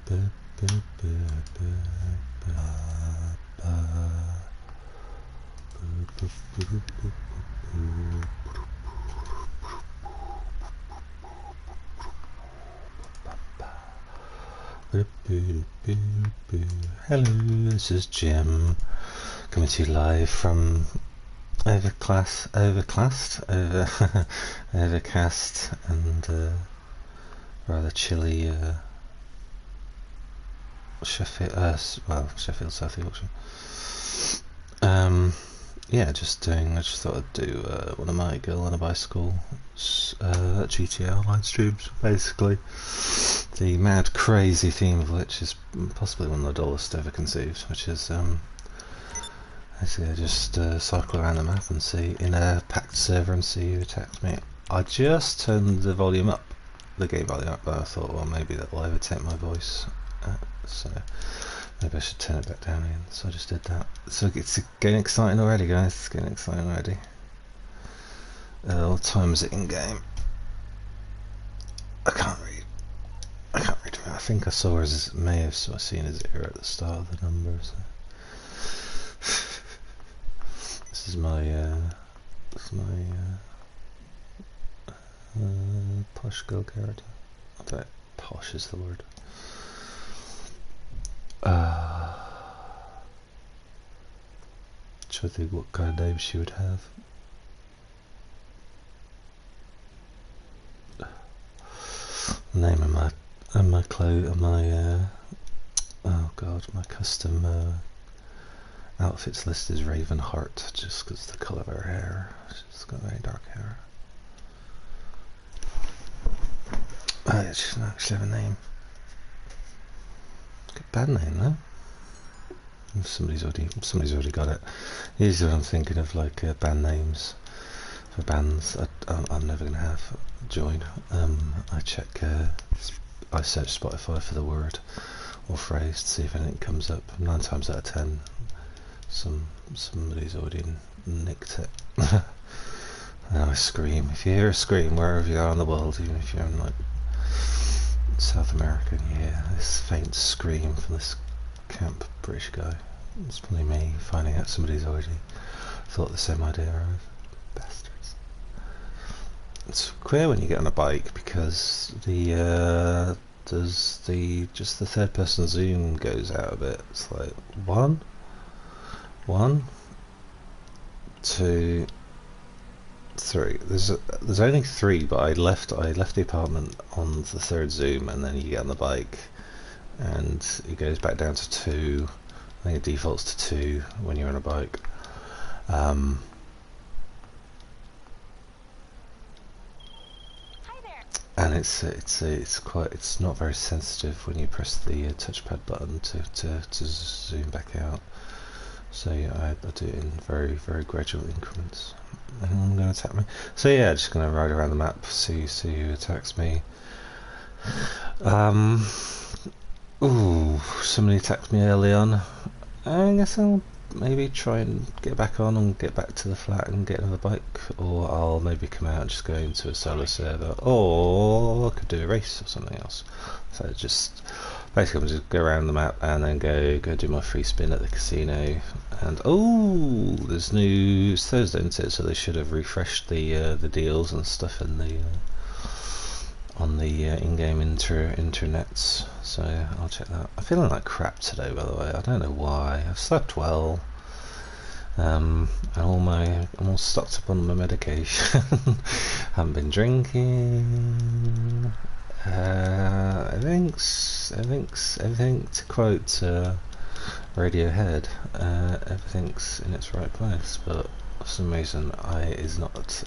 Hello, this is Jim, coming to you live from Overcast, and rather chilly Sheffield, South Yorkshire. Yeah, I just thought I'd do one of my Girl on a Bicycle GTA Online streams, basically. The mad, crazy theme of which is possibly one of the dullest ever conceived, which is basically I just cycle around the map and see, in a packed server, and see who attacks me. I just turned the volume up, the game volume up, but I thought, well, maybe that will overtake my voice, so maybe I should turn it back down again. So I just did that. So it's getting exciting already, guys. It's getting exciting already. What time is it in game? I can't read. I think I saw may have seen a 0 at the start of the numbers. This is my posh girl character. I don't know, posh is the word. Trying to think what kind of name she would have. The name of my my custom outfits list is Ravenheart, just because the colour of her hair. She's got very dark hair. She doesn't actually have a name. Good bad name though. Somebody's already got it. Usually I'm thinking of like band names for bands I'm never going to have join. I search Spotify for the word or phrase to see if anything comes up. 9 times out of 10 somebody's already nicked it. And I scream. If you hear a scream wherever you are in the world, even if you're in like South America and you hear this faint scream from this camp British guy, it's probably me finding out somebody's already thought the same idea of. Bastards. It's queer when you get on a bike because the just the third person zoom goes out a bit. It's like 1, 2, 3. There's only 3, but I left the apartment on the third zoom, and then you get on the bike and it goes back down to 2. I think it defaults to 2 when you're on a bike. Hi there. And it's not very sensitive when you press the touchpad button to zoom back out. So yeah, I do it in very, very gradual increments. Anyone going to attack me? So yeah, just going to ride around the map, see who attacks me. Ooh, somebody attacked me early on. I guess I'll maybe try and get back on and get back to the flat and get another bike, or I'll maybe come out and just go into a solo server, or I could do a race or something else. So just basically I'll just go around the map and then go do my free spin at the casino. And oh, there's it's Thursday, isn't it? So they should have refreshed the deals and stuff in the on the in-game internets, so I'll check that. I'm feeling like crap today, by the way. I don't know why. I've slept well, and I'm all stocked up on my medication. Haven't been drinking. Everything's everything, to quote Radiohead, everything's in its right place, but for some reason I is not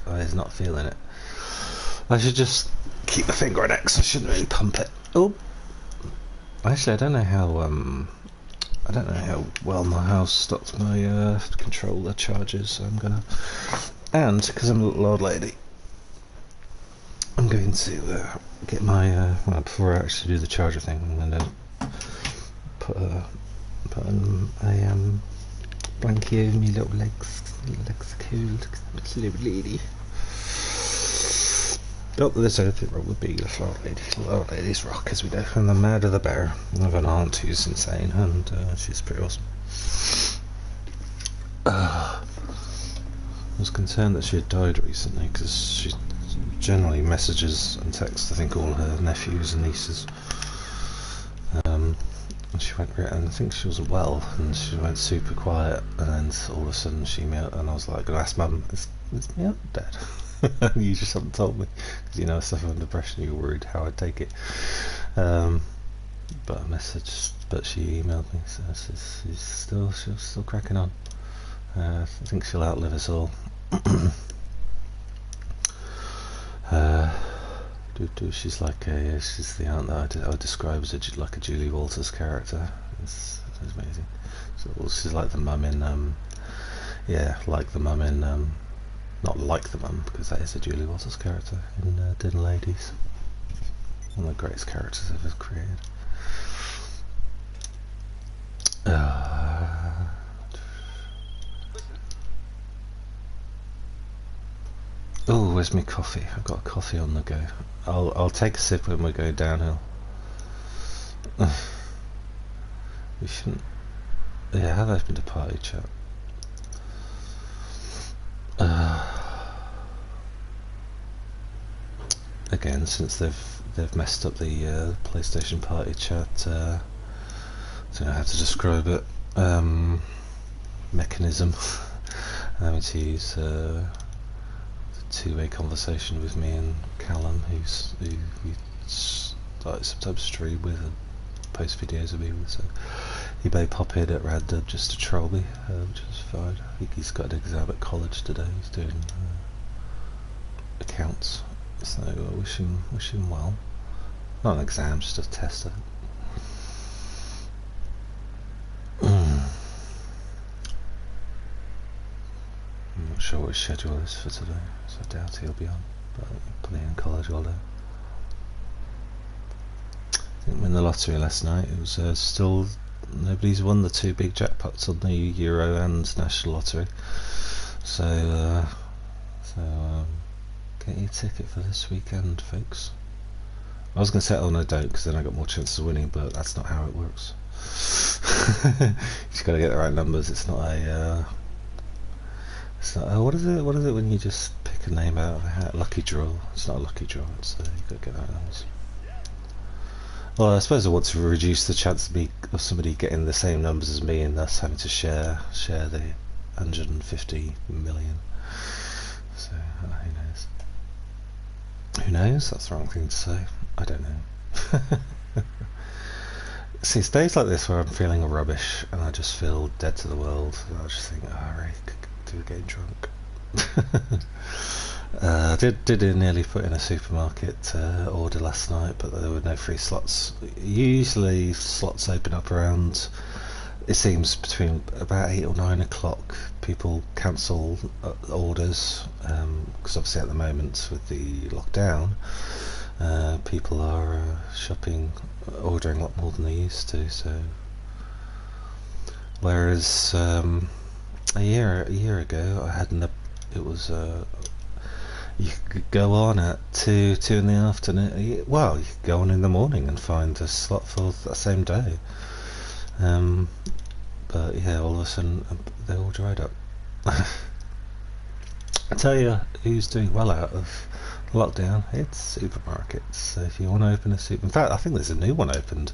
feeling it. I should just keep my finger on X. I shouldn't really pump it. Oh, actually, I don't know how well my house stopped my controller charges. So I'm gonna, and because I'm a little old lady, I'm going to get my before I actually do the charger thing, I'm gonna put a blankie over me little legs. Legs cool. I'm a little lady. Not that there's anything wrong with being a little lady's rock, as we know, and the madder the better. I have an aunt who's insane, and she's pretty awesome. I was concerned that she had died recently, because she generally messages and texts, I think, all her nephews and nieces. And she went, and I think she wasn't well, and she went super quiet, and then all of a sudden she emailed, and I was like, I asked Mum, is my aunt dead? You just haven't told me, because you know I suffer from depression. You were worried how I'd take it. But I messaged, but she emailed me, so she's still cracking on. I think she'll outlive us all. She's like she's the aunt that I would describe as like a Julie Walters character. It's amazing. So she's like the mum in like the mum in not like the mum, because that is a Julie Walters character in Din Ladies. One of the greatest characters ever created. Oh, where's my coffee? I've got a coffee on the go. I'll take a sip when we go downhill. We shouldn't. Yeah, I have opened a party chat. Again, since they've messed up the PlayStation party chat, I don't know how to describe it. Mechanism. Having to use two-way conversation with me and Callum, who sometimes stream with and post videos of me with, so he may pop in at random just to troll me, which is fine. I think he's got an exam at college today. He's doing accounts, so I wish him well. Not an exam, just a test, I think. I'm not sure what his schedule is for today, so I doubt he'll be on, but he'll probably in college all day. I think in the lottery last night, it was still, nobody's won the two big jackpots on the Euro and National Lottery, so get your ticket for this weekend, folks. I was going to say, oh no, don't, because then I got more chances of winning, but that's not how it works. You just got to get the right numbers. It's not a what is it when you just pick a name out of a hat? Lucky draw. It's not a lucky draw, it's you got to get the right numbers. Well, I suppose I want to reduce the chance of somebody getting the same numbers as me and thus having to share the 150 million. So who knows? Who knows? That's the wrong thing to say. I don't know. See, it's days like this where I'm feeling rubbish and I just feel dead to the world. And I just think, Ray, could do getting drunk. I did nearly put in a supermarket order last night, but there were no free slots. Usually slots open up around, it seems, between about 8 or 9 o'clock. People cancel orders, because obviously at the moment with the lockdown, people are ordering a lot more than they used to. So, whereas a year ago, I had it was you could go on at 2 in the afternoon. Well, you could go on in the morning and find a slot for that same day. But yeah, all of a sudden they all dried up. I tell you who's doing well out of lockdown, it's supermarkets. So if you want to open a in fact I think there's a new one opened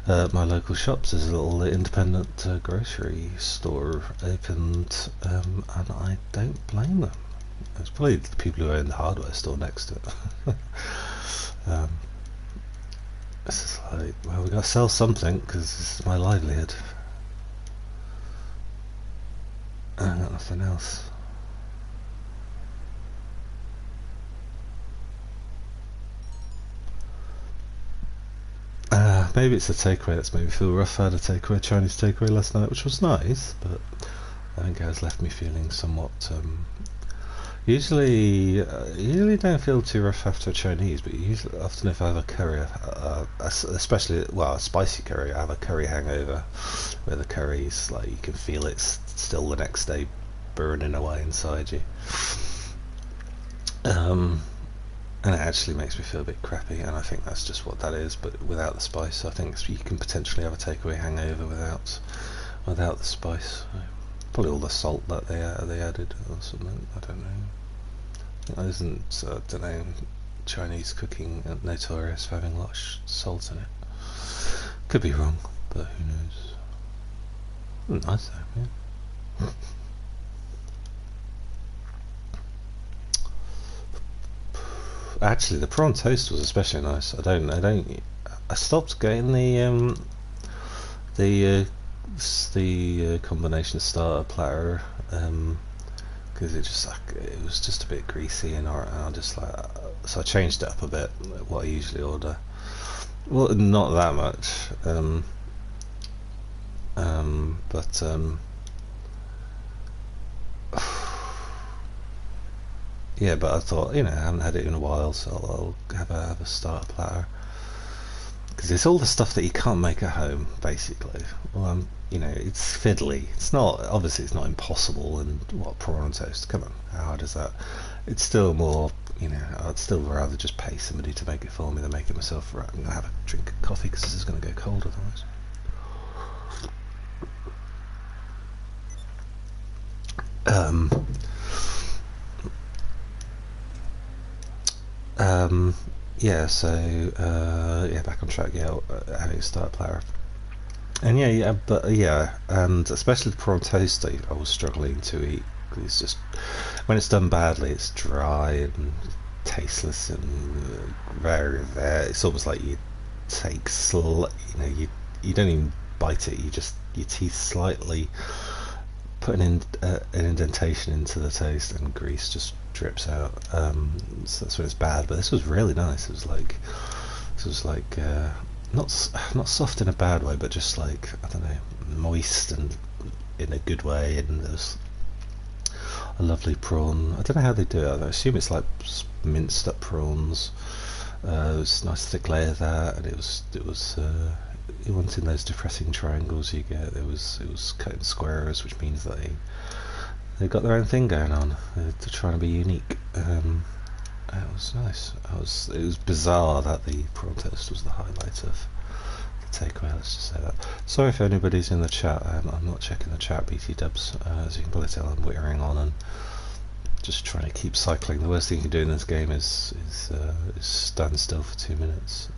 at my local shops. There's a little independent grocery store opened, and I don't blame them. It's probably the people who own the hardware store next to it. It's just like, well, we've got to sell something because this is my livelihood. I got nothing else. Maybe it's the takeaway that's made me feel rough. I had a Chinese takeaway last night, which was nice, but I think it has left me feeling somewhat. Usually don't feel too rough after a Chinese, but often if I have a curry, especially a spicy curry, I have a curry hangover, where the curry's like you can feel it's still the next day, burning away inside you. and it actually makes me feel a bit crappy, and I think that's just what that is. But without the spice, I think you can potentially have a takeaway hangover without the spice. Probably all the salt that they added or something. I don't know. Isn't I don't know, Chinese cooking notorious for having a lot of salt in it? Could be wrong, but who knows? Nice though, yeah. Actually, the prawn toast was especially nice. I stopped getting the combination starter platter because it was just a bit greasy, and I just like, so I changed it up a bit. What I usually order, well, not that much, but yeah, but I thought, I haven't had it in a while, so I'll have a starter platter. Because it's all the stuff that you can't make at home, basically. Well, it's fiddly. It's not impossible, and what, prawn toast? Come on, how hard is that? It's still more, I'd still rather just pay somebody to make it for me than make it myself. Right, I'm going to have a drink of coffee because this is going to go cold otherwise. Yeah, so back on track. Yeah, having a starter platter, and and especially the prawn toast I was struggling to eat. It's just, when it's done badly, it's dry and tasteless and very. It's almost like you take you don't even bite it. You just, your teeth slightly put an indentation into the toast, and grease just drips out. So that's when it's bad. But this was really nice. It was like not soft in a bad way, but just like, I don't know, moist and in a good way. And there's a lovely prawn. I don't know how they do it. I assume it's like minced up prawns. It was a nice thick layer of that, and it was it wasn't in those depressing triangles you get. It was cut in squares, which means that they got their own thing going on. They're trying to be unique. It was nice. It was bizarre that the prawn toast was the highlight of the takeaway. Let's just say that. Sorry if anybody's in the chat. I'm not checking the chat, BT Dubs. As you can probably tell, I'm whittering on and just trying to keep cycling. The worst thing you can do in this game is stand still for 2 minutes.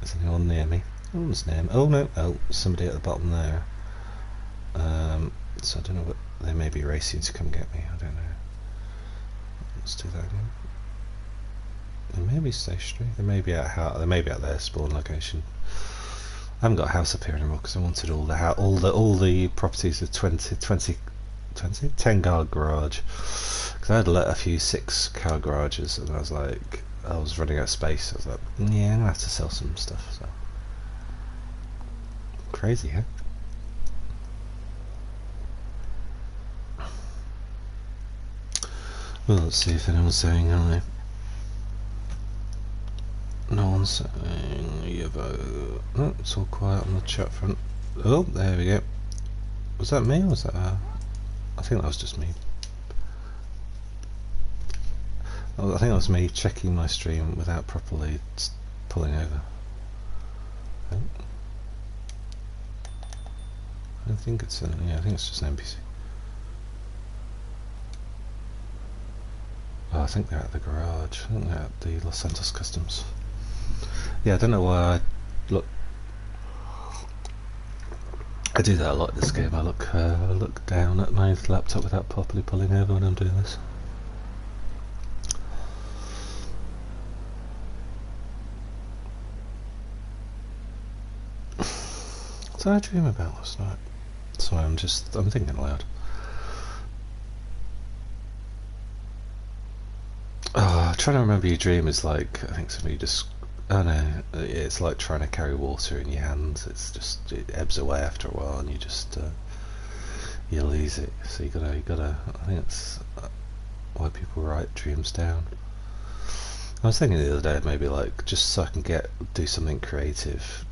Is anyone near me? No one's near me. Oh no! Oh, somebody at the bottom there. So I don't know what, they may be racing to come get me. I don't know. Let's do that again. They may be stationary. They may be at their spawn location. I haven't got a house up here anymore because I wanted all the properties of 10 car garage. Because I had a few 6 car garages, and I was running out of space. I was like, yeah, I'm gonna have to sell some stuff. So crazy, huh? Well, let's see if anyone's saying hi. No one's saying Evo. Oh, it's all quiet on the chat front. Oh, there we go. Was that me or was that her? I think that was just me. Oh, I think that was me checking my stream without properly pulling over. Oh. I don't think it's I think it's just an NPC. Oh, I think they're at the garage. I think they're at the Los Santos Customs. Yeah, I don't know why I do that a lot in this game. I look down at my laptop without properly pulling over when I'm doing this. What did I dream about last night? Sorry, I'm thinking aloud. Oh, trying to remember your dream is like, I think somebody just, oh no, it's like trying to carry water in your hands. It ebbs away after a while, and you lose it. So you gotta. I think it's why people write dreams down. I was thinking the other day, maybe like, just so I can do something creative,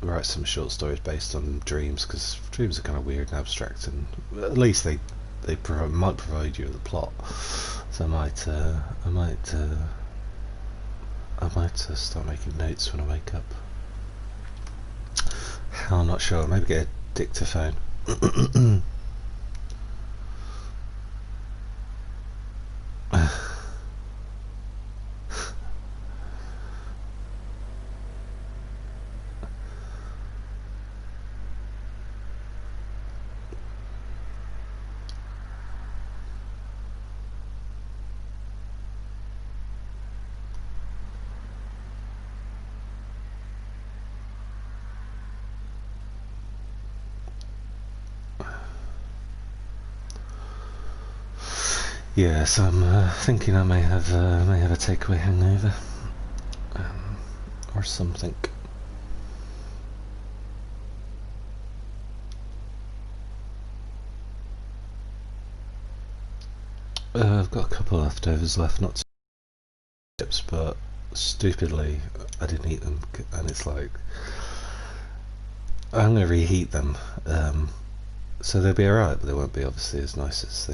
write some short stories based on dreams, because dreams are kind of weird and abstract, and at least they might provide you with a plot. So I might start making notes when I wake up. I'm not sure. Maybe get a dictaphone. Yes, I'm thinking I may have a takeaway hangover, or something. I've got a couple of leftovers left, not chips, but stupidly I didn't eat them, and it's like I'm going to reheat them. So they'll be alright, but they won't be obviously as nice as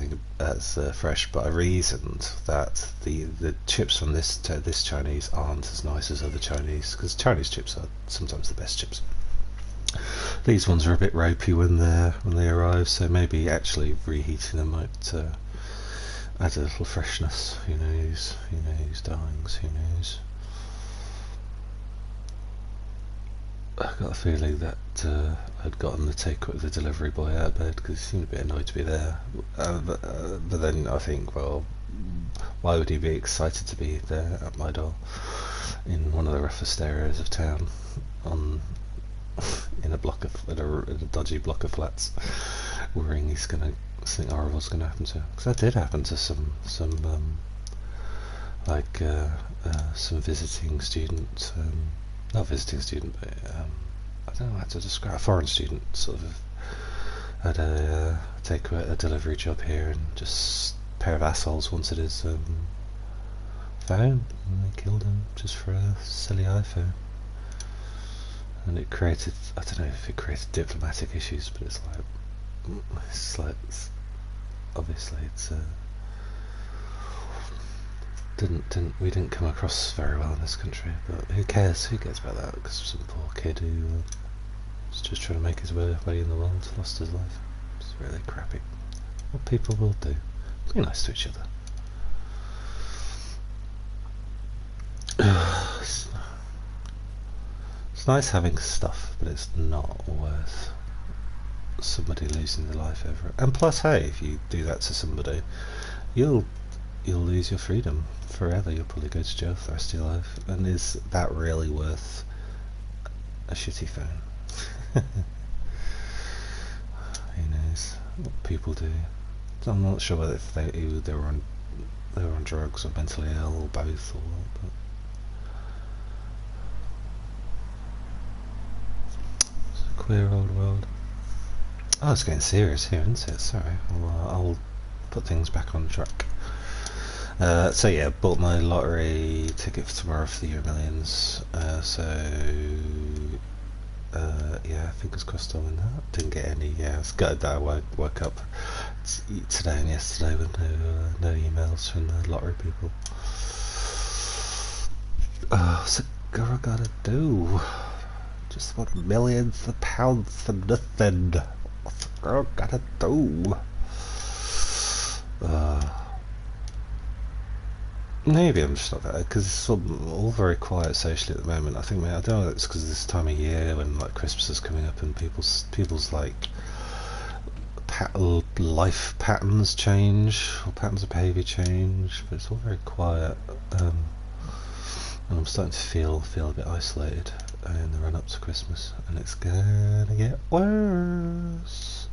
fresh. But I reasoned that the chips from this Chinese aren't as nice as other Chinese, because Chinese chips are sometimes the best chips. These ones are a bit ropey when they arrive, so maybe actually reheating them might add a little freshness. Who knows? Who knows, darlings? Who knows? I got a feeling that I'd gotten the delivery boy out of bed because he seemed a bit annoyed to be there. But then I think, well, why would he be excited to be there at my door in one of the roughest areas of town, in a dodgy block of flats, worrying something horrible's going to happen to him? Because that did happen to some visiting student. Not visiting student, but I don't know how to describe, a foreign student sort of had a delivery job here, and just a pair of assholes wanted his phone, and they killed him just for a silly iPhone. And it created, I don't know if it created diplomatic issues, but obviously we didn't come across very well in this country, but who cares? Who cares about that? Because some poor kid who was just trying to make his way in the world lost his life. It's really crappy. What people will do. Be nice to each other. It's nice having stuff, but it's not worth somebody losing their life over it. And plus, hey, if you do that to somebody, you'll lose your freedom forever. You'll probably go to jail for the rest of your life. And is that really worth a shitty phone? Who knows what people do? I'm not sure whether if they were on drugs or mentally ill or both, or what, but it's a queer old world. Oh, it's getting serious here, isn't it? Sorry, I'll put things back on track. So yeah, bought my lottery ticket for tomorrow for the Euro Millions. Yeah, fingers crossed I'll win that. Didn't get any. Yeah, I was gutted that I woke up today and yesterday with no emails from the lottery people. What's a girl gotta do? Just want millions of pounds for nothing. What's a girl gotta do? Maybe I'm just not that, because it's all very quiet socially at the moment. I think, I don't know, it's because of this time of year when like Christmas is coming up and people's like life patterns change, or patterns of behaviour change, but it's all very quiet. And I'm starting to feel a bit isolated in the run up to Christmas, and it's gonna get worse.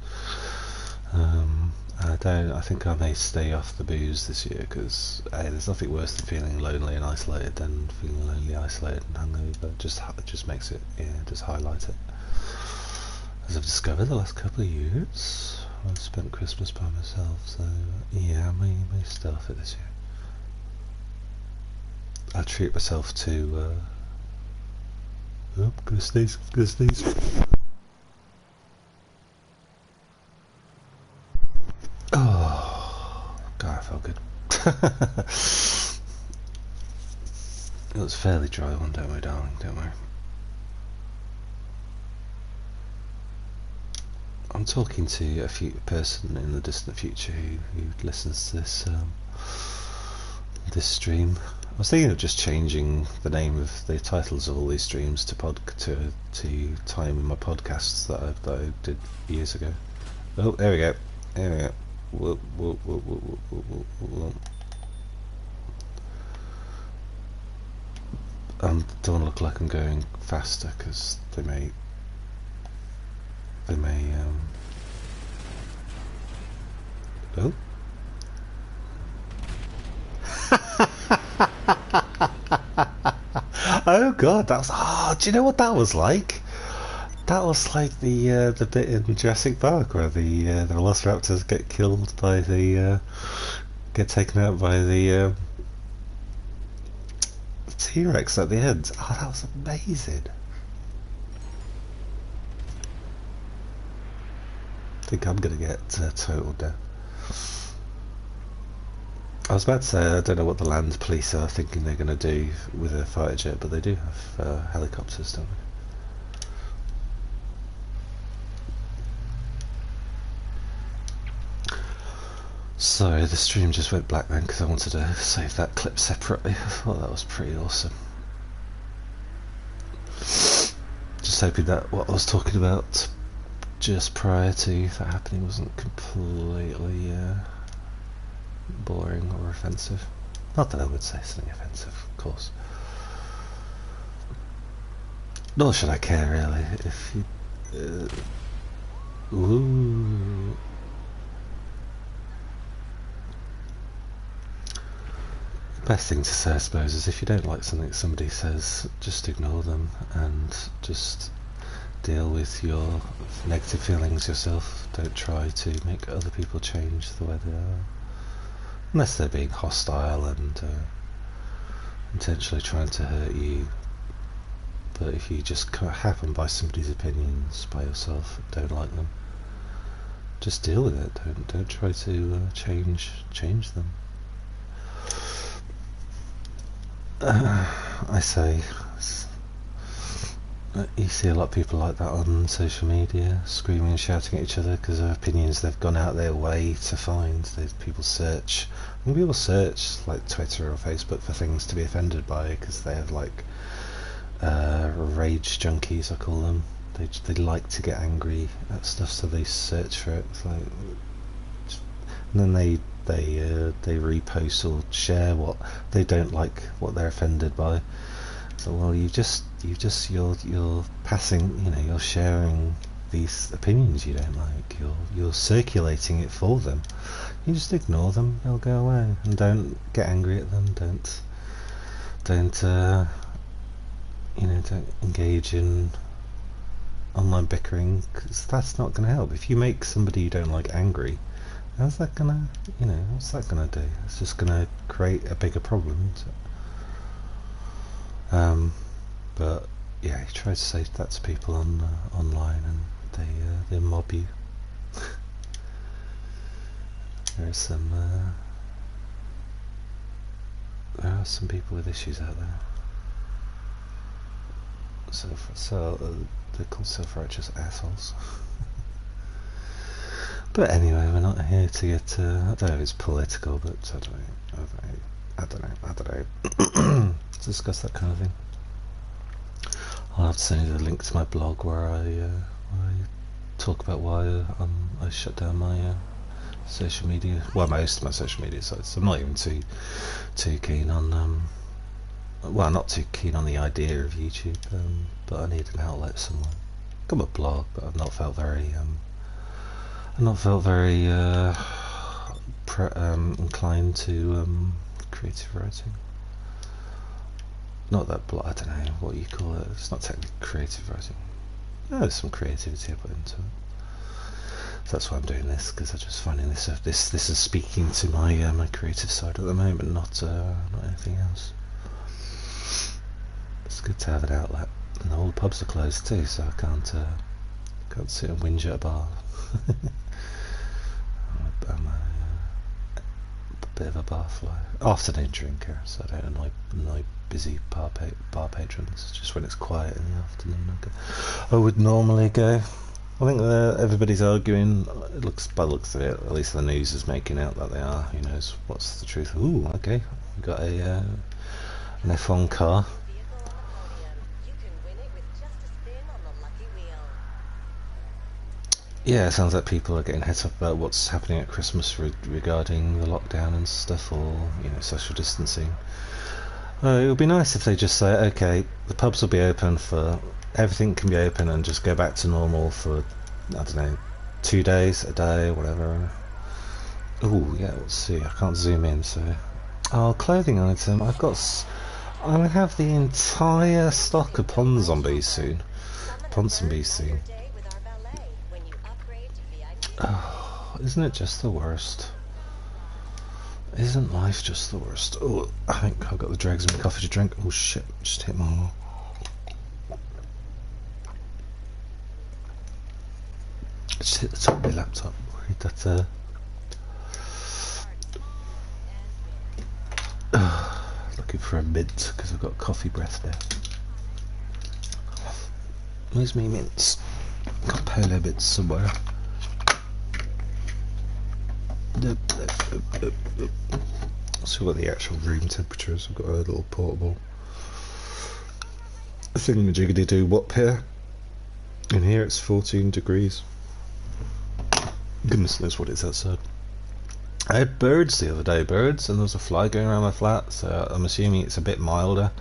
I think I may stay off the booze this year, because there's nothing worse than feeling lonely and isolated than feeling lonely, isolated and hungover. It just makes it, just highlight it. As I've discovered the last couple of years, I've spent Christmas by myself, so yeah, I may stay off it this year. I treat myself to gonna sneeze. Oh, It was a fairly dry one, don't we, darling? Don't we? I'm talking to a person in the distant future who listens to this stream. I was thinking of just changing the name of the titles of all these streams to time in my podcasts that I did years ago. Oh, there we go. There we go. Whoop, whoop, whoop, whoop, whoop, whoop, whoop. I don't want to look like I'm going faster because they may oh. Oh god, that was, do you know what that was like? That was like the bit in Jurassic Park where the Velociraptors get killed by get taken out by the T-Rex at the end. Oh, that was amazing. I think I'm gonna get totaled now. I was about to say I don't know what the land police are thinking they're going to do with a fighter jet, but they do have helicopters, don't they? Sorry, the stream just went black then because I wanted to save that clip separately. I thought that was pretty awesome. Just hoping that what I was talking about just prior to that happening wasn't completely boring or offensive. Not that I would say something offensive, of course. Nor should I care really if you. Ooh. The best thing to say, I suppose, is if you don't like something somebody says, just ignore them and just deal with your negative feelings yourself. Don't try to make other people change the way they are. Unless they're being hostile and intentionally trying to hurt you. But if you just happen by somebody's opinions by yourself, don't like them, just deal with it. Don't try to change them. I say, you see a lot of people like that on social media, screaming and shouting at each other because of opinions they've gone out their way to find. People search like Twitter or Facebook for things to be offended by because they have like rage junkies, I call them. They like to get angry at stuff, so they search for it. It's like, and then they repost or share what they don't like, what they're offended by. So well, you're passing, you're sharing these opinions you don't like. You're circulating it for them. You just ignore them; they'll go away, and don't get angry at them. Don't engage in online bickering, because that's not going to help. If you make somebody you don't like angry, how's that gonna do? It's just gonna create a bigger problem, isn't it? But yeah, you try to say that to people online, and they mob you. There are some people with issues out there. So they're called self-righteous assholes. But anyway, we're not here to get. I don't know if it's political, but I don't know. To discuss that kind of thing. I'll have to send you the link to my blog where I talk about why I shut down my social media. Well, most of my social media sites. I'm not even too keen on. Well, not too keen on the idea of YouTube, but I need an outlet somewhere. I've got my blog, but I've not felt very inclined to creative writing. Not that I don't know what you call it. It's not technically creative writing. There's some creativity I put into it. So that's why I'm doing this, because I'm just finding this is speaking to my my creative side at the moment, not anything else. It's good to have an outlet, and all the pubs are closed too, so I can't sit and whinge at a bar. I'm a bit of a barfly. Afternoon drinker, so I don't annoy busy bar patrons. Just when it's quiet in the afternoon, I would normally go. I think everybody's arguing. It looks, by the looks of it, at least the news is making out that they are. Who knows what's the truth? Ooh, okay, we got a an F1 car. Yeah, it sounds like people are getting het up about what's happening at Christmas regarding the lockdown and stuff, or social distancing. It would be nice if they just say, okay, the pubs will be open for everything can be open and just go back to normal for, I don't know, 2 days, a day, whatever. Oh yeah, let's see. I can't zoom in, so. Oh, clothing item. I have the entire stock of Ponsonbees soon. Ponsonbees soon. Oh, isn't it just the worst? Isn't life just the worst? Oh, I think I've got the dregs of my coffee to drink. Oh shit, just hit my wall. Just hit the top of my laptop. Read that, looking for a mint, because I've got coffee breath now. Where's me mints? Got polo mints somewhere. See what the actual room temperature is. I've got a little portable thingamajiggy do wop here. In here it's 14 degrees. Goodness knows what it's outside. I had birds the other day, and there was a fly going around my flat, so I'm assuming it's a bit milder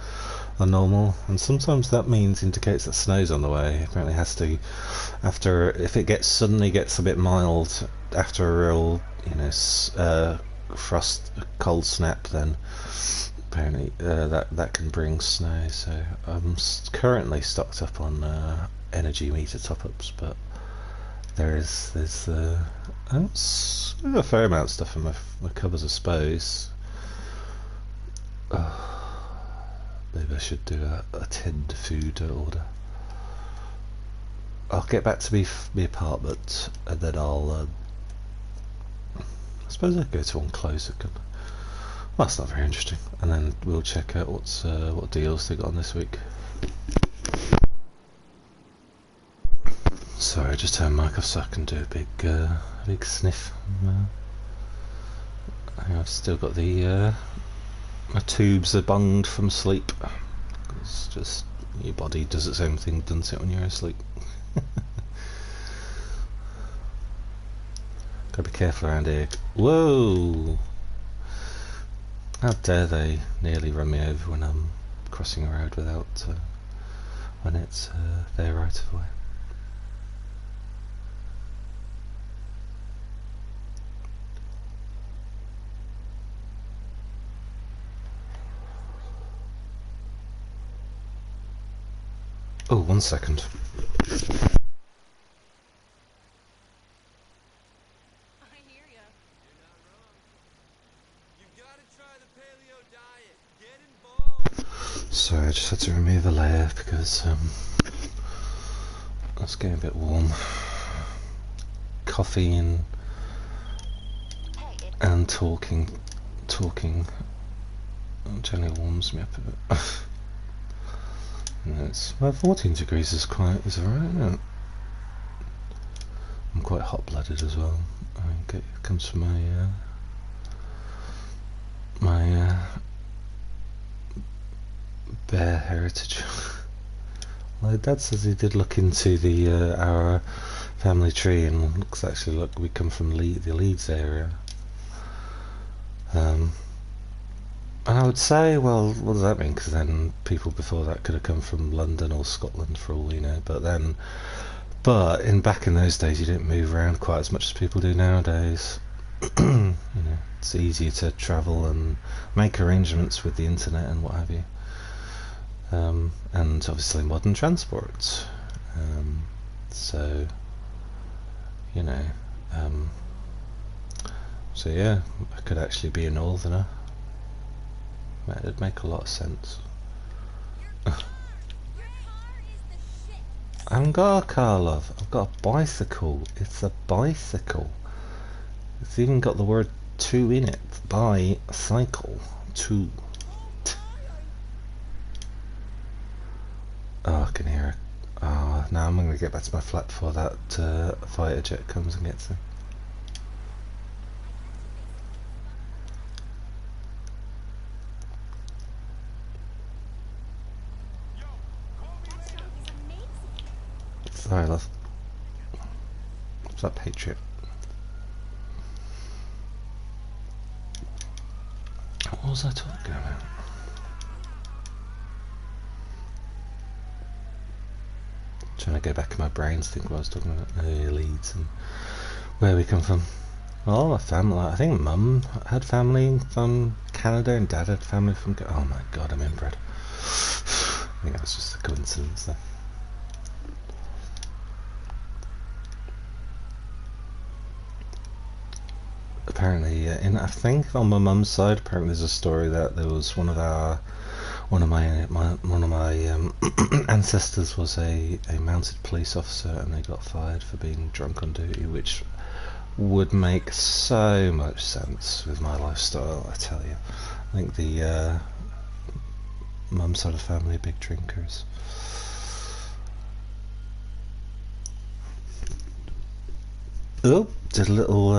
than normal, and sometimes that indicates that snow's on the way. Apparently it has to, if it suddenly gets a bit mild after a real frost, cold snap, then apparently that can bring snow. So I'm currently stocked up on energy meter top-ups, but there's a fair amount of stuff in my cupboards, I suppose. Maybe I should do a tinned food order. I'll get back to my apartment, and then I suppose I'll go to one closer. Well, that's not very interesting. And then we'll check out what deals they got on this week. Sorry, I just turned my mic off so I can do a big sniff. I've still got my tubes are bunged from sleep. It's just your body does its own thing, doesn't it, when you're asleep? Gotta be careful around here. Whoa! How dare they nearly run me over when I'm crossing a road without when it's their right of way. Oh, 1 second. Sorry, I just had to remove a layer because it's getting a bit warm. Coffee and talking generally warms me up a bit. It's 14 degrees is alright, isn't it? I'm quite hot-blooded as well. I think it comes from my bear heritage. My dad says he did look into our family tree, and looks like we come from the Leeds area. And I would say, well, what does that mean? Because then people before that could have come from London or Scotland, for all we know. But back in those days, you didn't move around quite as much as people do nowadays. It's easier to travel and make arrangements with the internet and what have you. And obviously modern transport. So yeah, I could actually be a northerner. It'd make a lot of sense. I haven't got a car, love. I've got a bicycle. It's a bicycle. It's even got the word 2 in it by Cycle 2. Oh, I can hear it. Oh, now I'm going to get back to my flat before that fighter jet comes and gets him. Sorry, love. What's that, Patriot? What was I talking about? Trying to go back in my brain to think what I was talking about. Leeds and where we come from. Well, my family, I think Mum had family from Canada and Dad had family from... Oh my god, I'm inbred. I think that was just a coincidence there. Apparently, I think on my mum's side, apparently there's a story that there was one of my ancestors was a mounted police officer, and they got fired for being drunk on duty, which would make so much sense with my lifestyle, I tell you. I think the mum's side of the family are big drinkers. Oh, did a little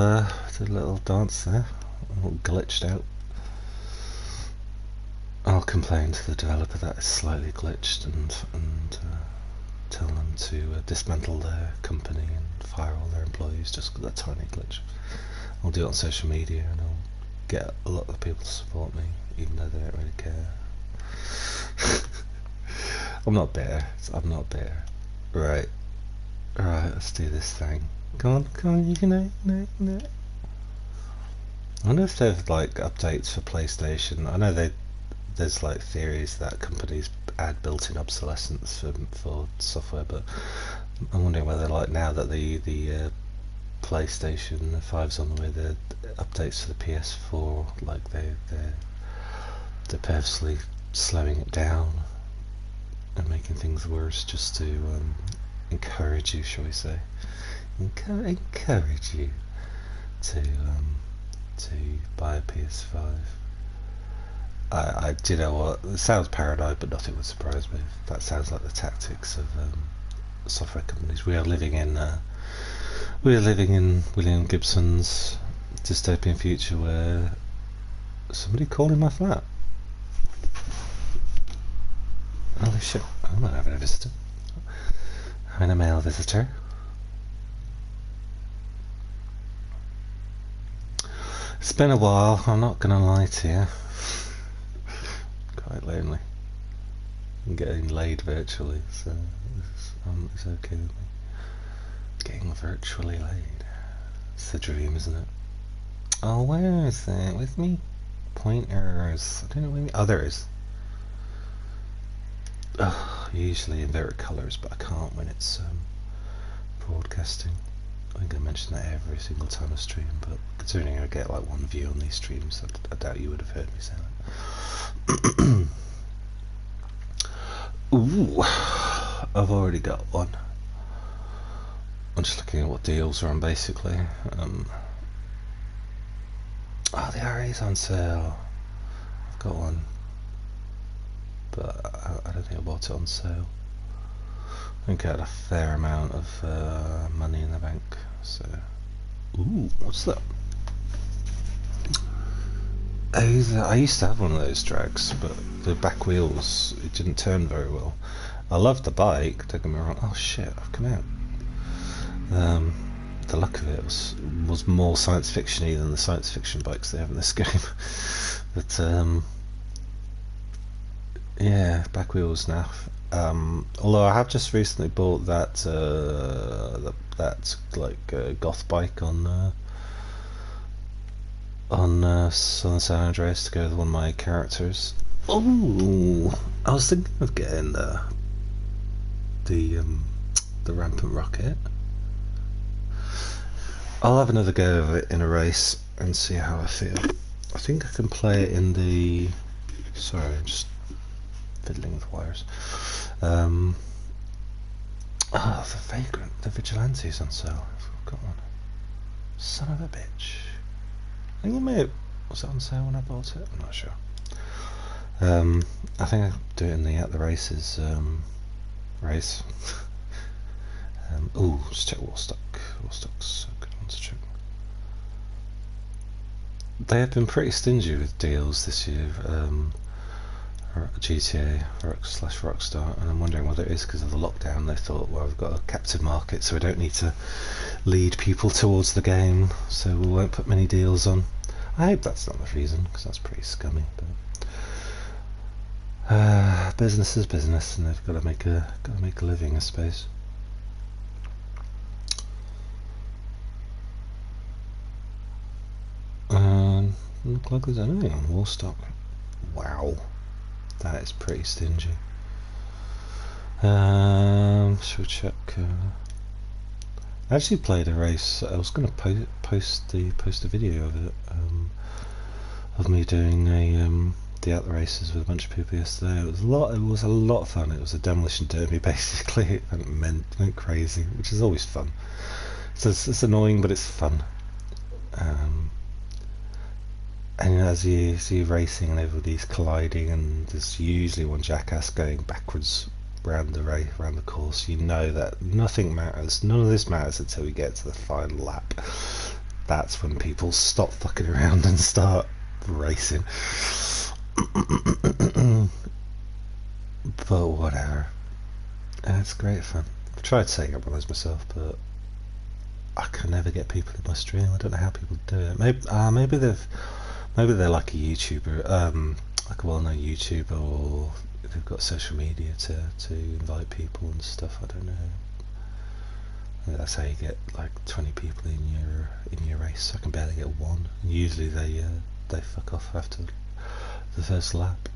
dance there, a little glitched out. I'll complain to the developer that it's slightly glitched and tell them to dismantle their company and fire all their employees just because that tiny glitch. I'll do it on social media and I'll get a lot of people to support me, even though they don't really care. I'm not bitter. Right, let's do this thing. Come on, you can do it. I wonder if they've like updates for PlayStation. I know there's like theories that companies add built-in obsolescence for software, but I'm wondering whether like now that the PlayStation 5's on the way, the updates for the PS4, like they're purposely slowing it down and making things worse just to encourage you, shall we say, encourage you to buy a PS5. Do you know what? It sounds paranoid, but nothing would surprise me. That sounds like the tactics of software companies. We are living in William Gibson's dystopian future where somebody called in my flat. Holy shit! I'm not having a visitor. Having a male visitor. It's been a while. I'm not gonna lie to you. Quite lonely. I'm getting laid virtually, so it's okay with me. Getting virtually laid. It's the dream, isn't it? Oh, where is it? With me pointers. I don't know where. Oh, there it is. Oh, usually in varied colours, but I can't when it's broadcasting. I'm going to mention that every single time I stream, but considering I get like one view on these streams, I doubt you would have heard me say that. Ooh, I've already got one. I'm just looking at what deals are on, basically. Oh, the RA's on sale. I've got one, but I don't think I bought it on sale. I think I had a fair amount of money in the bank, so... Ooh, what's that? I used to have one of those drags, but the back wheels, it didn't turn very well. I loved the bike, don't get me wrong. Oh shit, I've come out. The luck of it was more science fiction-y than the science fiction bikes they have in this game. But yeah, back wheels now. Although I have just recently bought that goth bike on Southern San Andreas to go with one of my characters. Oh, I was thinking of getting the rampant rocket. I'll have another go of it in a race and see how I feel. I think I can play it in the... Sorry, I'm just fiddling with wires. The Vagrant, the Vigilante's on sale. I've got one. Son of a bitch. think it may have, was it on sale when I bought it? I'm not sure. I think I'll do it in the At the Races race. Ooh, let's check Warstock. Warstock's a good one to check. They have been pretty stingy with deals this year, GTA slash Rockstar, and I'm wondering whether it is because of the lockdown. They thought, well, we've got a captive market, so we don't need to lead people towards the game, so we won't put many deals on. I hope that's not the reason, because that's pretty scummy. But business is business, and they've got to make a living, I suppose. Look like there's anything on Warstock. Wow, that is pretty stingy. Should we check? I actually played a race. I was going to post a video of it, of me doing the At the Races with a bunch of people yesterday. It was a lot of fun. It was a demolition derby basically. It went crazy, which is always fun. So it's annoying, but it's fun. And as you see racing and everybody's colliding, and there's usually one jackass going backwards round the course, you know that nothing matters. None of this matters until we get to the final lap. That's when people stop fucking around and start racing. But whatever. It's great fun. I've tried setting up one of those myself, but I can never get people in my stream. I don't know how people do it. Maybe they're like a YouTuber, like a well-known YouTuber, or they've got social media to invite people and stuff. I don't know. I think that's how you get like 20 people in your race. I can barely get one. And usually they fuck off after the first lap.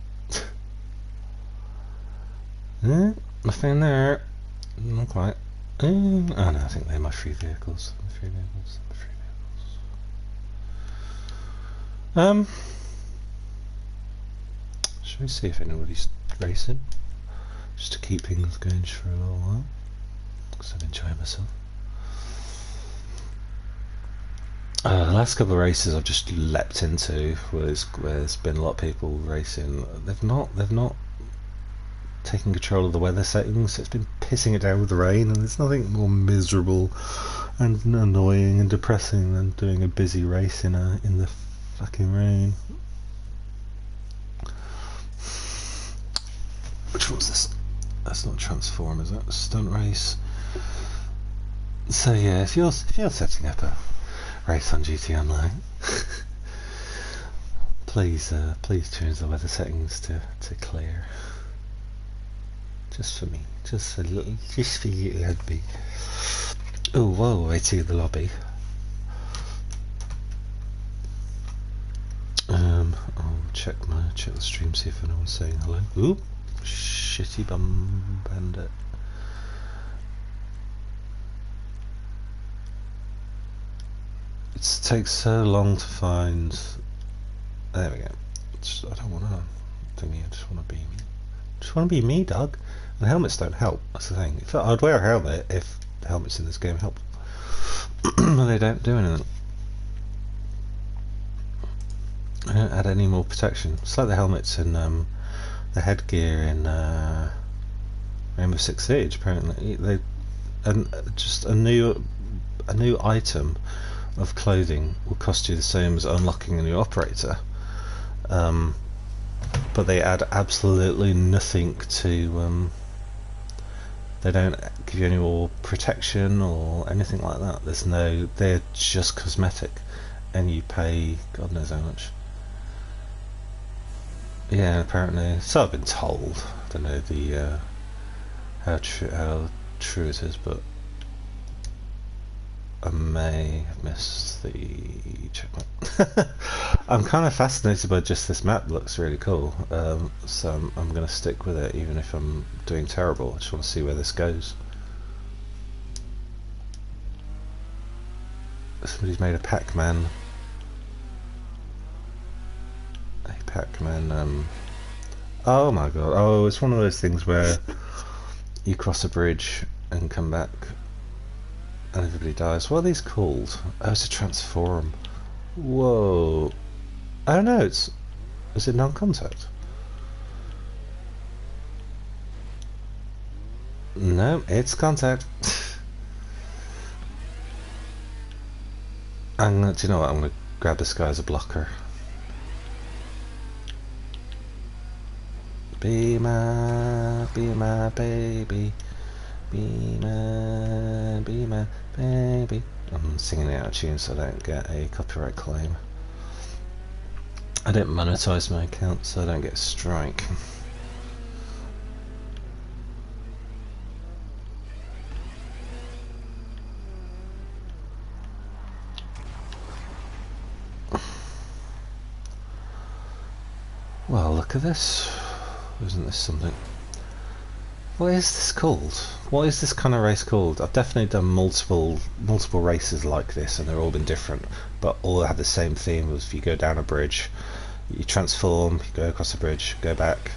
Nothing there. Not quite. Oh no, I think they're my free vehicles. Shall we see if anybody's racing? Just to keep things going for a little while, because I'm enjoying myself. The last couple of races I've just leapt into, where there's been a lot of people racing. They've not taken control of the weather settings, so it's been pissing it down with the rain, and there's nothing more miserable and annoying and depressing than doing a busy race in the fucking rain. Which one's this? That's not Transform, is it? Stunt race. So yeah, if you're setting up a race on GT Online, please change the weather settings to clear. Just for me, just for you and me. Oh, whoa! I see the lobby. I'll check the stream, see if anyone's saying hello. Ooh, shitty bum bandit. It takes so long to find. There we go. I don't want to thingy. I just want to be me. Just want to be me, dog. And helmets don't help. That's the thing. I'd wear a helmet if the helmets in this game help. But they don't do anything. I don't add any more protection. It's like the helmets in the headgear in Rainbow Six Siege. Apparently, just a new item of clothing will cost you the same as unlocking a new operator. But they add absolutely nothing to. They don't give you any more protection or anything like that. They're just cosmetic, and you pay God knows how much. Yeah, apparently. So I've been told. I don't know how true it is, but I may have missed the checkpoint. I'm kind of fascinated by just this map. It looks really cool. So I'm going to stick with it, even if I'm doing terrible. I just want to see where this goes. Somebody's made a Pac-Man. Oh my god. Oh, it's one of those things where you cross a bridge and come back and everybody dies. What are these called? Oh, it's a Transform. Whoa. I don't know, is it non-contact? No, it's contact. Do you know what? I'm gonna grab this guy as a blocker. Be my baby. Be my baby. I'm singing it out of tune so I don't get a copyright claim. I didn't monetize my account so I don't get a strike. Well, look at this. Isn't this something? What is this called? What is this kind of race called? I've definitely done multiple races like this, and they've all been different, but all have the same theme. If you go down a bridge, you transform, you go across the bridge, go back,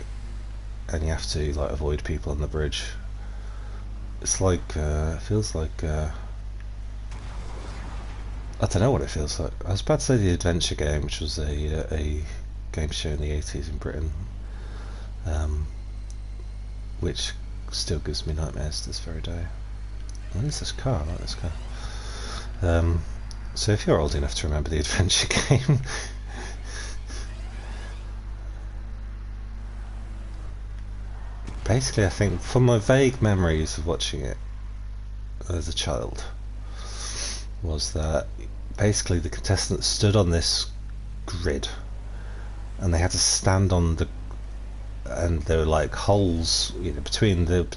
and you have to like avoid people on the bridge. It's like it feels like I don't know what it feels like. I was about to say the Adventure Game, which was a game show in the 80s in Britain, which still gives me nightmares to this very day. What is this car? I like this car. So if you're old enough to remember the Adventure Game, basically I think from my vague memories of watching it as a child was that basically the contestants stood on this grid and they had to stand on the, and there were like holes, you know, between it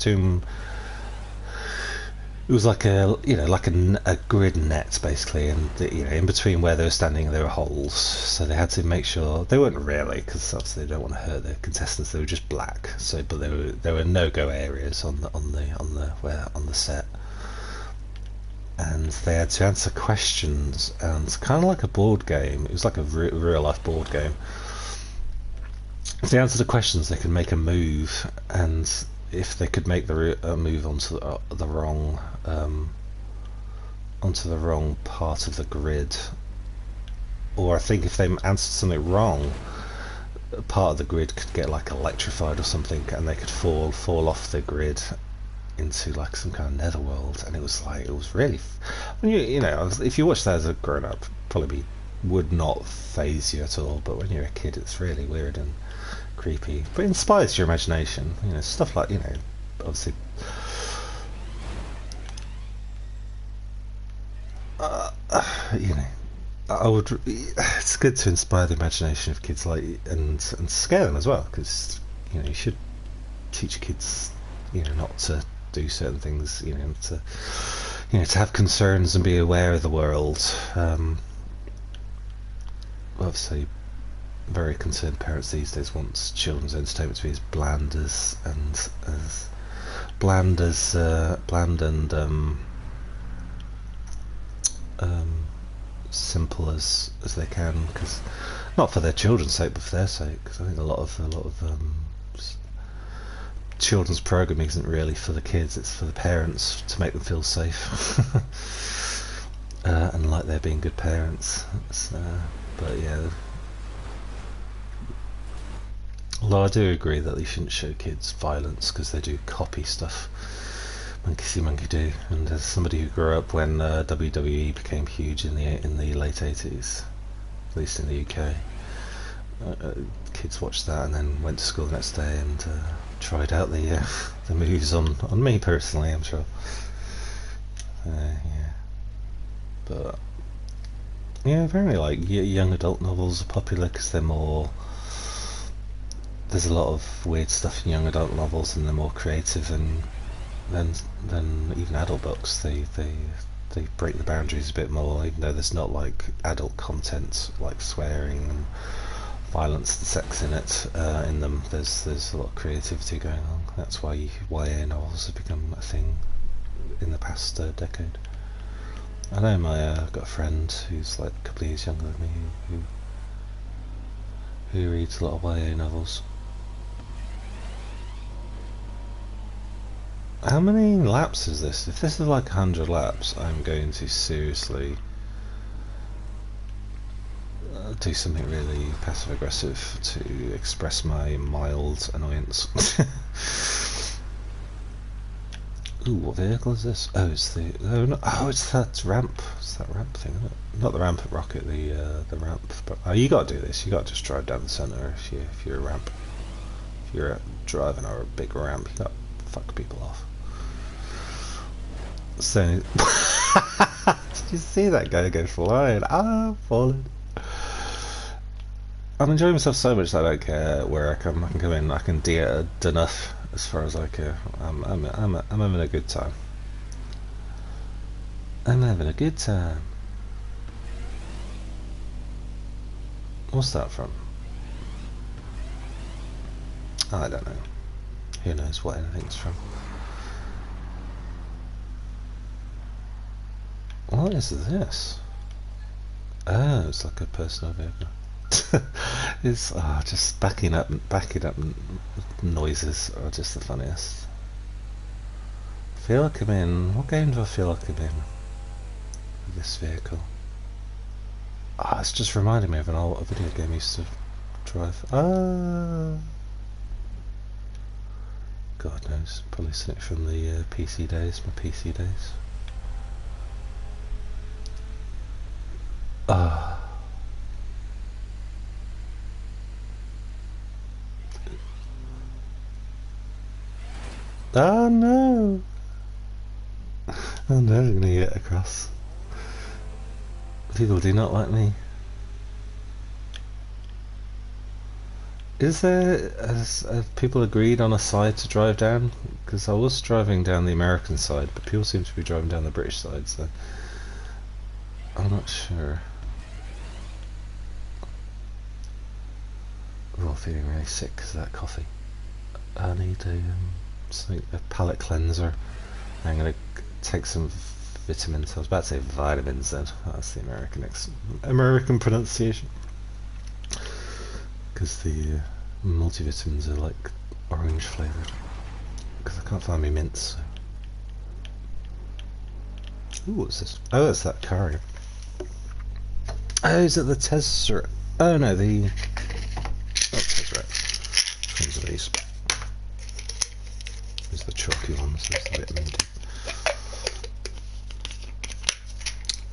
was like a, you know, like a grid net basically, and you know, in between where they were standing there were holes, so they had to make sure they weren't really, because obviously they don't want to hurt the contestants, they were just black, so but there were no-go areas on the set, and they had to answer questions, and kind of like a board game. It was like a real life board game. If they answered the questions, they could make a move, and if they could make the move onto the wrong part of the grid, or I think if they answered something wrong, part of the grid could get like electrified or something, and they could fall off the grid into like some kind of netherworld. And it was really, when you know, if you watch that as a grown up, probably would not phase you at all, but when you're a kid, it's really weird and creepy, but it inspires your imagination, you know, stuff like, you know, obviously you know, it's good to inspire the imagination of kids, like, and scare them as well, because, you know, you should teach kids, you know, not to do certain things, you know, to have concerns and be aware of the world. Obviously very concerned parents these days want children's entertainment to be as bland and simple as they can, because not for their children's sake, but for their sake. Because I think a lot of children's programming isn't really for the kids; it's for the parents to make them feel safe and like they're being good parents. But yeah. Although I do agree that they shouldn't show kids violence, because they do copy stuff. Monkey see, monkey do. And as somebody who grew up when WWE became huge in the late 80s, at least in the UK, kids watched that and then went to school the next day and tried out the moves on me personally, I'm sure. Yeah. But yeah, apparently like young adult novels are popular because they're more. There's a lot of weird stuff in young adult novels, and they're more creative than even adult books. They break the boundaries a bit more, even though there's not like adult content like swearing and violence and sex in it in them. There's a lot of creativity going on. That's why YA novels have become a thing in the past decade. I know I've got a friend who's like a couple of years younger than me who reads a lot of YA novels. How many laps is this? If this is like 100 laps, I'm going to seriously do something really passive aggressive to express my mild annoyance. Ooh, what vehicle is this? Oh, it's the it's that ramp. It's that ramp thing, isn't it? Not the ramp at Rocket, the ramp. But you got to do this. You got to just drive down the center if you're a ramp. If you're driving a big ramp, you got to fuck people off. So, did you see that guy go flying? Ah, falling. I'm enjoying myself so much that I don't care where I come. I can come in. I can do enough as far as I care. I'm having a good time. I'm having a good time. What's that from? I don't know. Who knows what anything's from? What is this? Oh, it's like a personal vehicle. It's just backing up noises are just the funniest. I feel like I'm in. What game do I feel like I'm in? With this vehicle. It's just reminding me of an old video game I used to drive. God knows, probably something from the PC days, my PC days. Oh no! I'm never gonna get across. People do not like me. Is there have people agreed on a side to drive down? Because I was driving down the American side, but people seem to be driving down the British side, so I'm not sure. We're all feeling really sick because of that coffee. I need a palate cleanser. I'm going to take some vitamins. I was about to say vitamins then. That's the American pronunciation. Because the multivitamins are like orange flavoured. Because I can't find my mints. So. Ooh, what's this? Oh, it's that car. Oh, is it the Tesla? Oh no, the... Oh, Tesla. Comes of these. There's the chalky ones, there's the vitamin D.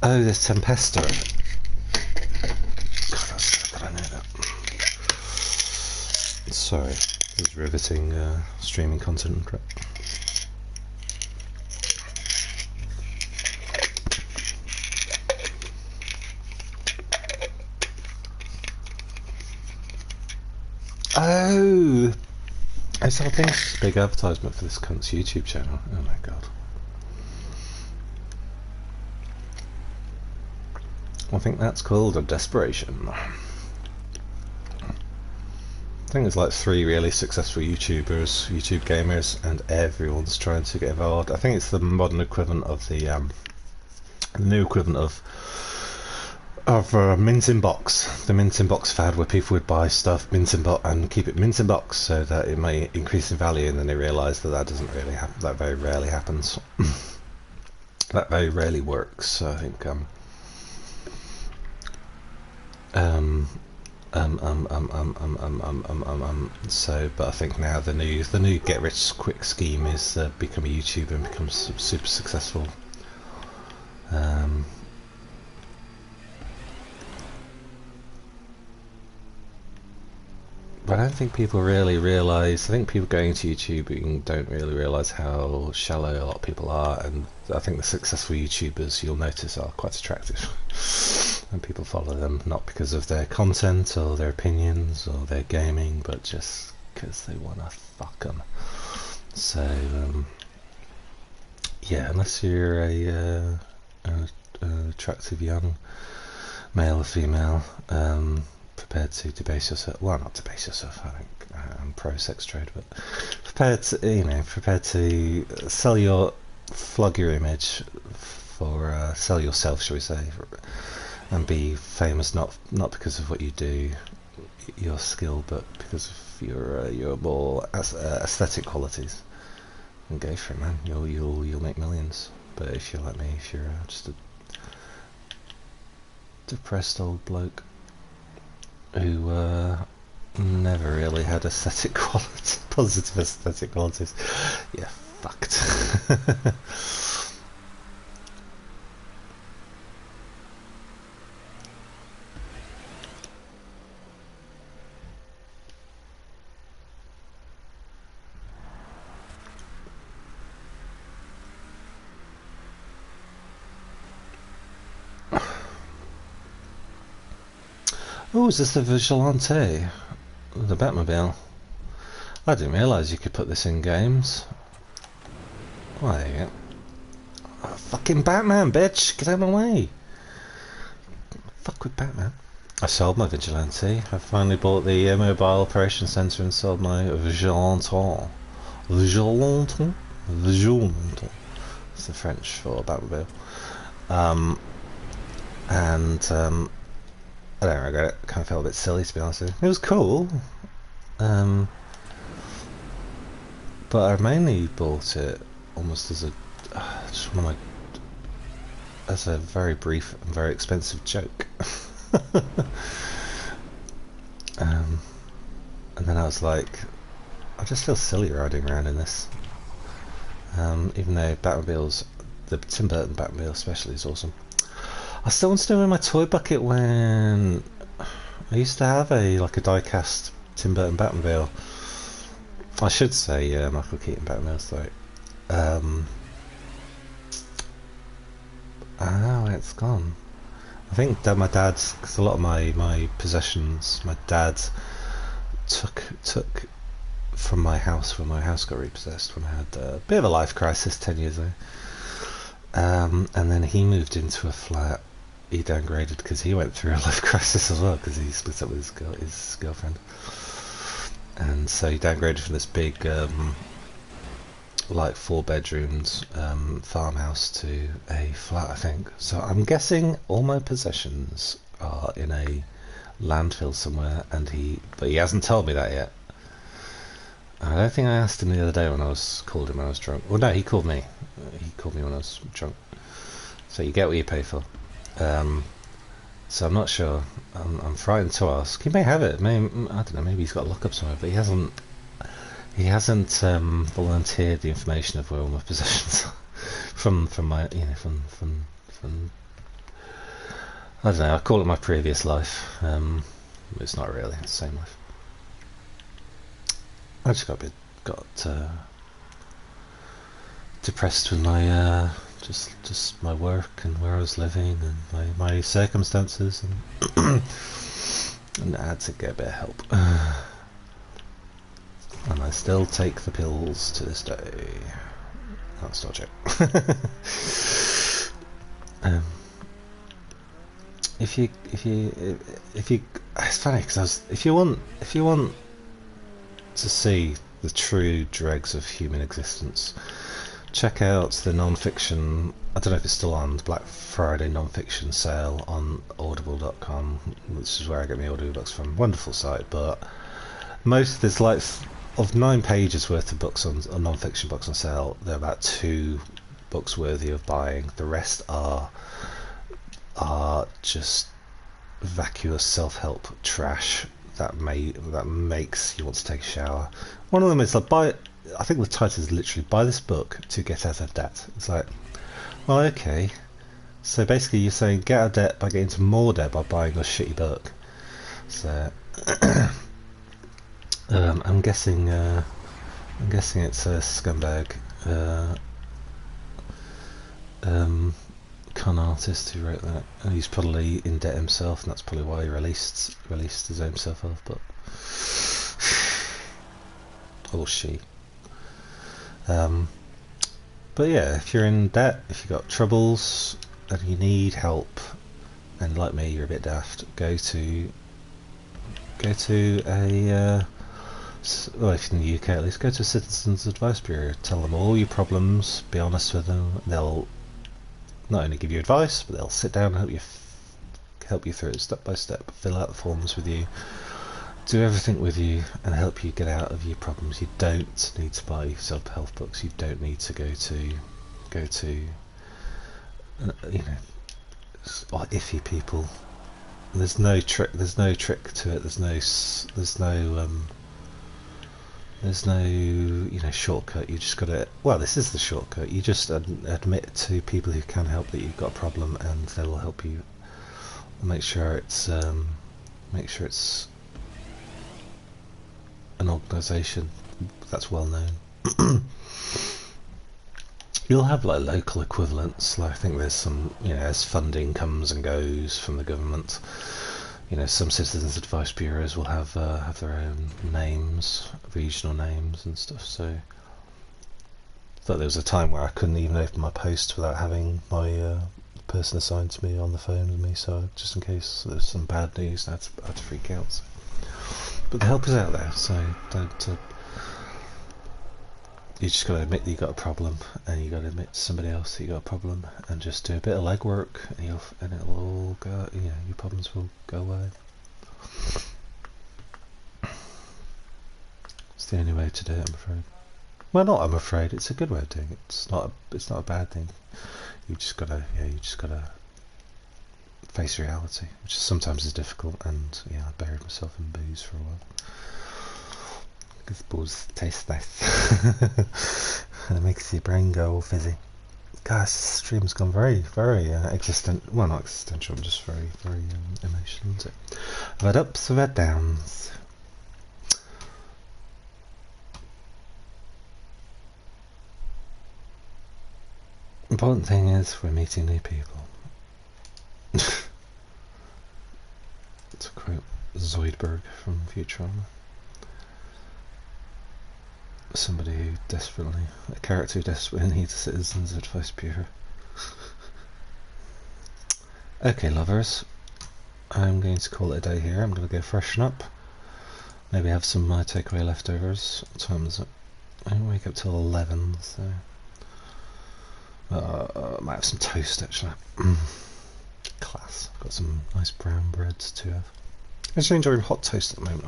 Oh, there's Tempesta. God, that's sad that I know that. Sorry, this is riveting streaming content. Oh! I saw a big advertisement for this cunt's YouTube channel. Oh my god. I think that's called a desperation. I think there's like 3 really successful YouTubers, YouTube gamers, and everyone's trying to get involved. I think it's the modern equivalent of the new equivalent of mint in box, the mint in box fad, where people would buy stuff mint in box and keep it mint in box so that it may increase in value, and then they realise that that doesn't really happen. That very rarely happens. That very rarely works. So I think so, but I think now the new get rich quick scheme is become a YouTuber and become super successful. But I don't think people really realise. I think people going to YouTube don't really realise how shallow a lot of people are, and I think the successful YouTubers, you'll notice, are quite attractive. And people follow them not because of their content or their opinions or their gaming, but just because they want to fuck them. So yeah, unless you're an attractive young male or female, prepared to debase yourself. Well, not debase yourself. I think I'm pro sex trade, but prepared to flog your image for sell yourself, shall we say, and be famous not because of what you do, your skill, but because of your more aesthetic qualities. And go for it, man. You'll make millions. But if you're like me, if you're just a depressed old bloke, who never really had aesthetic quality, positive aesthetic qualities. Yeah, fucked. Oh, is this the Vigilante? The Batmobile? I didn't realise you could put this in games. Well, there you go. Oh, fucking Batman, bitch! Get out of my way! Fuck with Batman. I sold my Vigilante. I finally bought the Mobile Operations Centre and sold my Vigilante. Vigilante? Vigilante. It's the French for Batmobile. I don't regret it. Kind of felt a bit silly, to be honest with you. It was cool. But I mainly bought it almost as a just one of my as a very brief and very expensive joke. And then I was like, I just feel silly riding around in this. Even though Batmobiles, the Tim Burton Batmobile especially, is awesome. I still want to know in my toy bucket when I used to have a die-cast Tim Burton Batmobile. I should say Michael Keaton Batmobile, sorry. Oh, it's gone. I think that my dad's, because a lot of my possessions, my dad took from my house when my house got repossessed when I had a bit of a life crisis 10 years ago. And then he moved into a flat. He downgraded because he went through a life crisis as well because he split up with his girlfriend. And so he downgraded from this big 4-bedroomed farmhouse to a flat, I think. So I'm guessing all my possessions are in a landfill somewhere, but he hasn't told me that yet. I don't think I asked him the other day when I called him when I was drunk. Well, no, he called me. He called me when I was drunk. So you get what you pay for. So I'm not sure. I'm frightened to ask. He may have it. I don't know. Maybe he's got a lockup somewhere, but he hasn't. He hasn't volunteered the information of where all my possessions are from my from. I don't know. I call it my previous life. It's not really the same life. I just got depressed with my just my work and where I was living and my circumstances, and and I had to get a bit of help. And I still take the pills to this day. That's not a joke. If you, it's funny because if you want to see the true dregs of human existence, check out the non-fiction. I don't know if it's still on, the Black Friday non-fiction sale on Audible.com, which is where I get my audiobooks from. Wonderful site, but there's of 9 pages worth of books on non-fiction books on sale. There are about 2 books worthy of buying. The rest are just vacuous self-help trash that makes you want to take a shower. One of them is I think the title is literally "Buy this book to get out of debt." It's like, well, okay. So basically, you're saying get out of debt by getting into more debt by buying a shitty book. So I'm guessing it's a scumbag con artist who wrote that, and he's probably in debt himself, and that's probably why he released his own self-help book. Or she. But yeah, if you're in debt, if you've got troubles and you need help, and like me, you're a bit daft, go to a well, if in the UK at least, go to a Citizens Advice Bureau. Tell them all your problems. Be honest with them. They'll not only give you advice, but they'll sit down and help you through it step by step. Fill out the forms with you. Do everything with you and help you get out of your problems. You don't need to buy self-help books. You don't need to go to iffy people there's no trick. There's no trick to it. There's no shortcut. You just got to. Well, this is the shortcut. You just admit to people who can help that you've got a problem, and they will help you. Make sure it's an organisation that's well known. You'll have like local equivalents. Like I think there's some, as funding comes and goes from the government. Some citizens' advice bureaus will have their own names, regional names and stuff. So, there was a time where I couldn't even open my post without having my person assigned to me on the phone with me. So, just in case there's some bad news, I had to freak out. So. But the help is out there, so don't. You just got to admit that you got a problem, and you got to admit to somebody else that you got a problem, and just do a bit of legwork, and it'll all go. Your problems will go away. It's the only way to do it, I'm afraid. Well, not I'm afraid. It's a good way of doing it. It's not a bad thing. You just gotta face reality, which sometimes is difficult. And I buried myself in booze for a while. Because booze tastes nice. And it makes your brain go all fizzy. Gosh, this stream's gone very, very existential. Well, not existential, I'm just very, very emotional. I've had ups, I've had downs. Important thing is we're meeting new people. To quote Zoidberg from Futurama. A character who desperately needs a citizen's advice bureau. Okay, lovers, I'm going to call it a day here. I'm going to go freshen up, maybe have some of my takeaway leftovers. What time is it? I don't wake up till 11, so I might have some toast actually. Class. Got some nice brown breads to have. I'm actually enjoying hot toast at the moment.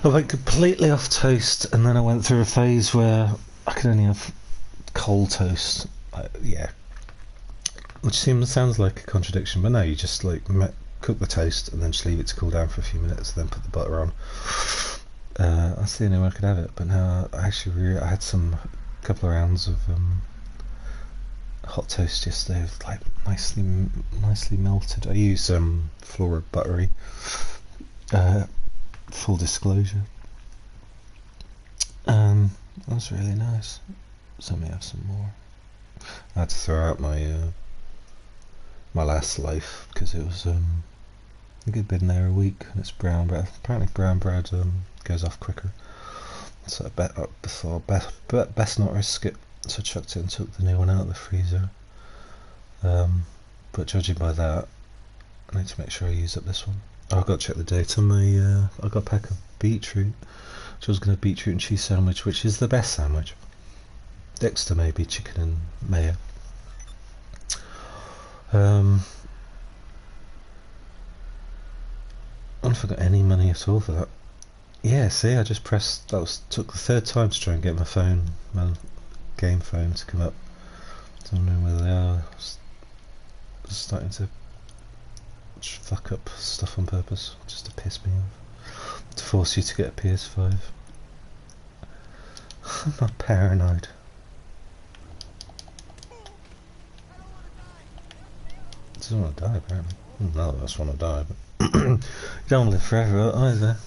I went completely off toast, and then I went through a phase where I could only have cold toast. Which sounds like a contradiction, but no, you just cook the toast and then just leave it to cool down for a few minutes, then put the butter on. That's the only way I could have it. But now I had a couple of rounds of hot toast yesterday, like nicely melted. I use Flora Buttery. Full disclosure. That was really nice. So let me have some more. I had to throw out my my last loaf because it was a good bit in there a week, and it's brown bread. Apparently brown bread goes off quicker. So I thought best not risk it. So I chucked it and took the new one out of the freezer. But judging by that, I need to make sure I use up this one. I've got to check the date on my. I got a pack of beetroot. So I was going to beetroot and cheese sandwich, which is the best sandwich. Next to maybe chicken and mayo. I haven't got any money at all for that. Yeah, see, I just pressed. Took the third time to try and get my game phone to come up. I don't know whether they are starting to fuck up stuff on purpose, just to piss me off, to force you to get a PS5. I'm not paranoid. He doesn't want to die, apparently. None of us want to die, but you don't live forever either.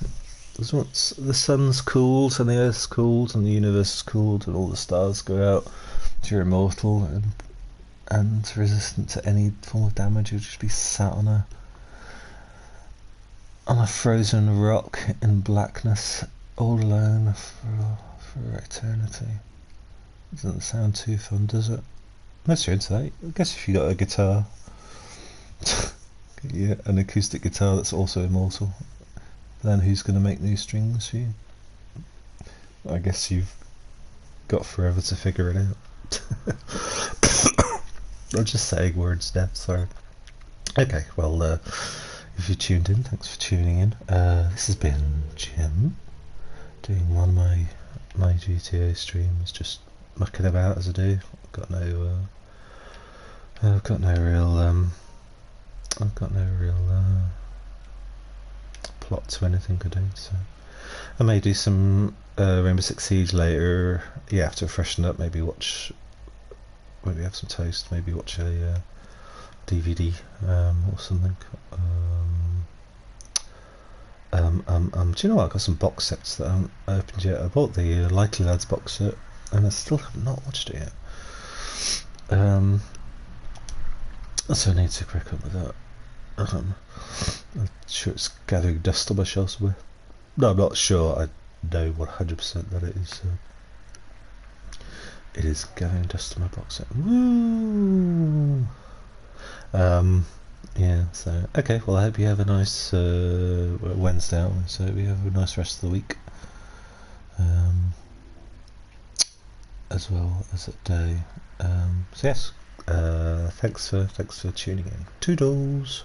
The sun's cooled and the earth's cooled and the universe is cooled and all the stars go out. You're immortal and resistant to any form of damage. You'll just be sat on a frozen rock in blackness, all alone for eternity. Doesn't sound too fun, does it? Unless you're into that. I guess if you got a guitar, yeah, an acoustic guitar that's also immortal, then who's going to make new strings for you? I guess you've got forever to figure it out. I'm just saying words, Deb, sorry. Okay, well, if you tuned in, thanks for tuning in. This has been Jim, doing one of my GTA streams, just mucking about as I do. I've got no real I've got no real plot to anything I do, so I may do some Rainbow Six Siege later. Yeah, after freshen up, maybe have some toast, maybe watch a DVD or something. Do you know what? I've got some box sets that I haven't opened yet. I bought the Likely Lads box set, and I still have not watched it yet. So I need to crack up with that. I'm sure it's gathering dust on my shelf somewhere. No, I'm not sure. I know 100% that it is. It is gathering dust on my box set. Woo! Yeah, so okay, well I hope you have a nice Wednesday out, so we have a nice rest of the week, as well as a day. So yes, thanks for tuning in. Toodles.